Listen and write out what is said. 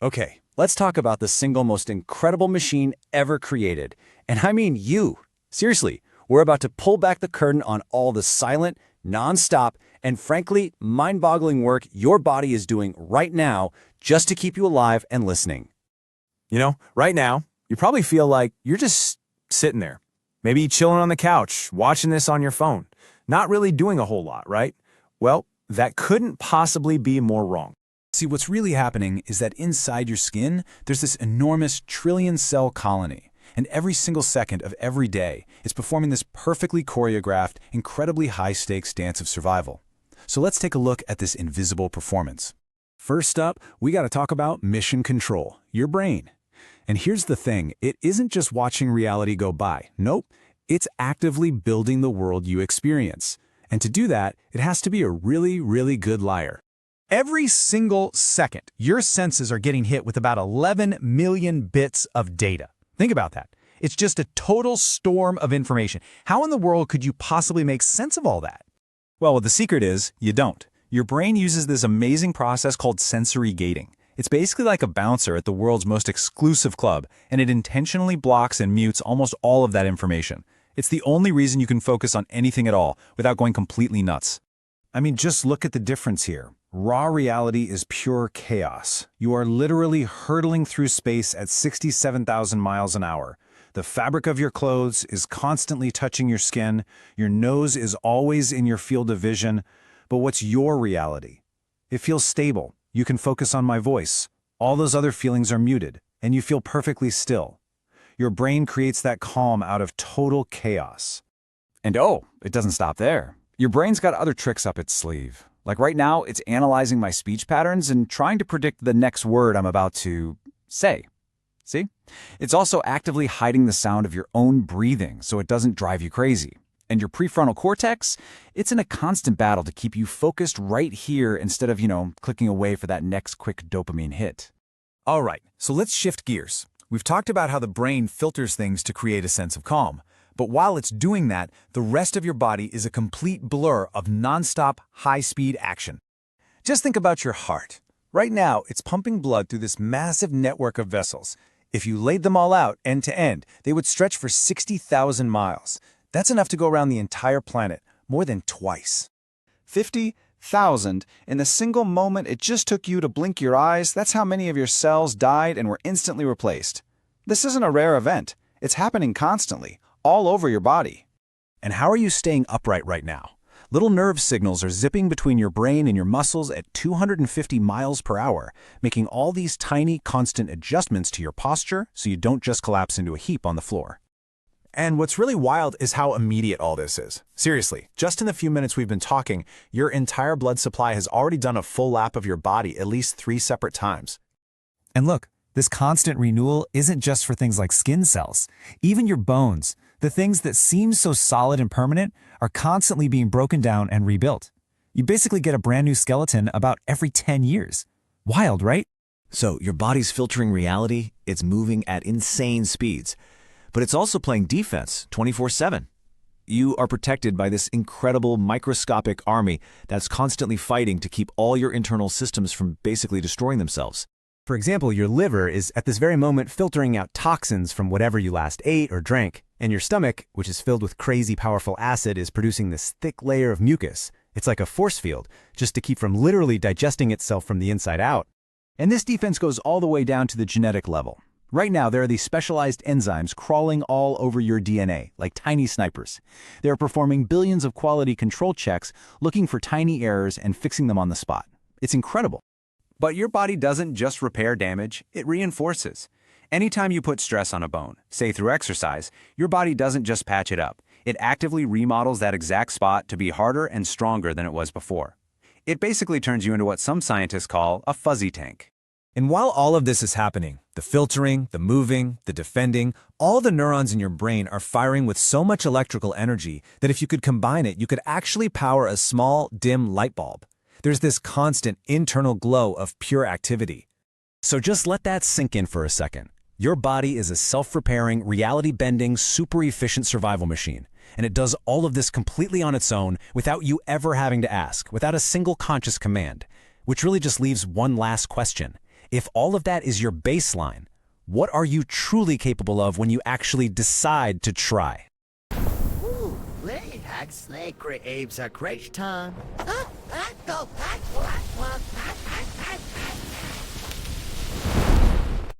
Okay, let's talk about the single most incredible machine ever created. And I mean you. Seriously, we're about to pull back the curtain on all the silent, non-stop, and frankly, mind-boggling work your body is doing right now just to keep you alive and listening. Right now, you probably feel like you're just sitting there, maybe chilling on the couch, watching this on your phone, not really doing a whole lot, right? Well, that couldn't possibly be more wrong. See, what's really happening is that inside your skin, there's this enormous trillion-cell colony. And every single second of every day, it's performing this perfectly choreographed, incredibly high-stakes dance of survival. So let's take a look at this invisible performance. First up, we got to talk about mission control, your brain. And here's the thing, it isn't just watching reality go by. Nope, it's actively building the world you experience. And to do that, it has to be a really, really good liar. Every single second, your senses are getting hit with about 11 million bits of data. Think about that. It's just a total storm of information. How in the world could you possibly make sense of all that? Well, the secret is, you don't. Your brain uses this amazing process called sensory gating. It's basically like a bouncer at the world's most exclusive club, and it intentionally blocks and mutes almost all of that information. It's the only reason you can focus on anything at all without going completely nuts. I mean, just look at the difference here. Raw reality is pure chaos. You are literally hurtling through space at 67,000 miles an hour. The fabric of your clothes is constantly touching your skin. Your nose is always in your field of vision. But what's your reality? It feels stable. You can focus on my voice. All those other feelings are muted, and you feel perfectly still. Your brain creates that calm out of total chaos. And oh, it doesn't stop there. Your brain's got other tricks up its sleeve. Like right now, it's analyzing my speech patterns and trying to predict the next word I'm about to say. See? It's also actively hiding the sound of your own breathing so it doesn't drive you crazy. And your prefrontal cortex, it's in a constant battle to keep you focused right here instead of, clicking away for that next quick dopamine hit. All right, so let's shift gears. We've talked about how the brain filters things to create a sense of calm. But while it's doing that, the rest of your body is a complete blur of nonstop, high-speed action. Just think about your heart. Right now, it's pumping blood through this massive network of vessels. If you laid them all out end to end, they would stretch for 60,000 miles. That's enough to go around the entire planet, more than twice. 50,000 in the single moment it just took you to blink your eyes, that's how many of your cells died and were instantly replaced. This isn't a rare event. It's happening constantly, all over your body. And how are you staying upright right now? Little nerve signals are zipping between your brain and your muscles at 250 miles per hour, making all these tiny, constant adjustments to your posture so you don't just collapse into a heap on the floor. And what's really wild is how immediate all this is. Seriously, just in the few minutes we've been talking, your entire blood supply has already done a full lap of your body at least 3 separate times. And look, this constant renewal isn't just for things like skin cells. Even your bones, the things that seem so solid and permanent, are constantly being broken down and rebuilt. You basically get a brand new skeleton about every 10 years. Wild, right? So your body's filtering reality, it's moving at insane speeds. But it's also playing defense 24/7. You are protected by this incredible microscopic army that's constantly fighting to keep all your internal systems from basically destroying themselves. For example, your liver is at this very moment filtering out toxins from whatever you last ate or drank, and your stomach, which is filled with crazy powerful acid, is producing this thick layer of mucus. It's like a force field, just to keep from literally digesting itself from the inside out. And this defense goes all the way down to the genetic level. Right now, there are these specialized enzymes crawling all over your DNA, like tiny snipers. They're performing billions of quality control checks, looking for tiny errors and fixing them on the spot. It's incredible. But your body doesn't just repair damage, it reinforces. Anytime you put stress on a bone, say through exercise, your body doesn't just patch it up. It actively remodels that exact spot to be harder and stronger than it was before. It basically turns you into what some scientists call a fuzzy tank. And while all of this is happening, the filtering, the moving, the defending, all the neurons in your brain are firing with so much electrical energy that if you could combine it, you could actually power a small, dim light bulb. There's this constant internal glow of pure activity. So just let that sink in for a second. Your body is a self-repairing, reality-bending, super-efficient survival machine. And it does all of this completely on its own without you ever having to ask, without a single conscious command. Which really just leaves one last question. If all of that is your baseline, what are you truly capable of when you actually decide to try? Ooh, Lady Hack Snake creates a great time.